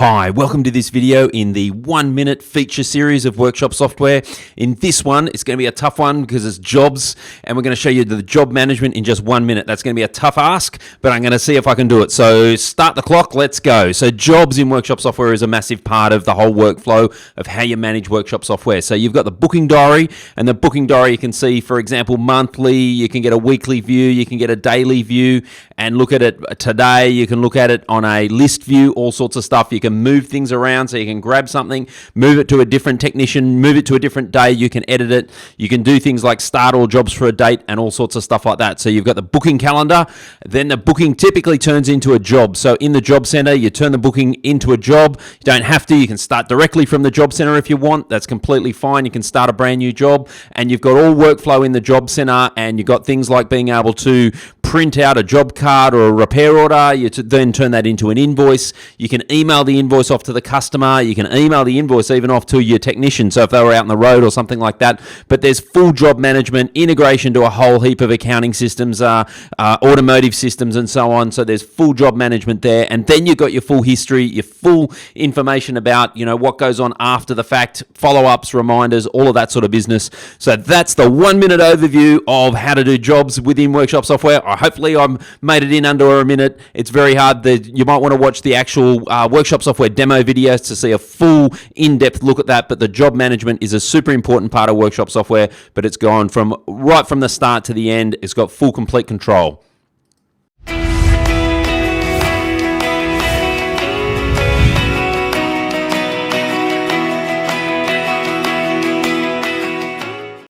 Hi, welcome to this video in the 1 minute feature series of workshop software. In this one, it's going to be a tough one because it's jobs, and we're going to show you the job management in just 1 minute. That's going to be a tough ask, but I'm going to see if I can do it. So start the clock, let's go. So jobs in workshop software is a massive part of the whole workflow of how you manage workshop software. So you've got the booking diary, and the booking diary you can see, for example, monthly, you can get a weekly view, you can get a daily view, and look at it today. You can look at it on a list view, all sorts of stuff. You can move things around, so you can grab something, move it to a different technician, move it to a different day. You can edit it. You can do things like start all jobs for a date and all sorts of stuff like that. So you've got the booking calendar. Then the booking typically turns into a job. So in the job center, you turn the booking into a job. You don't have to. You can start directly from the job center if you want. That's completely fine. You can start a brand new job, and you've got all workflow in the job center, and you've got things like being able to print out a job card or a repair order. You then turn that into an invoice. You can email the invoice off to the customer. You can email the invoice even off to your technician, so if they were out on the road or something like that. But there's full job management, integration to a whole heap of accounting systems, automotive systems, and so on. So there's full job management there, and then you've got your full history, your full information about what goes on after the fact, follow-ups, reminders, all of that sort of business. So that's the 1 minute overview of how to do jobs within workshop software. Hopefully I've made it in under a minute. It's very hard. You might want to watch the actual workshop software demo videos to see a full in-depth look at that, but the job management is a super important part of workshop software, but it's gone from right from the start to the end. It's got full complete control.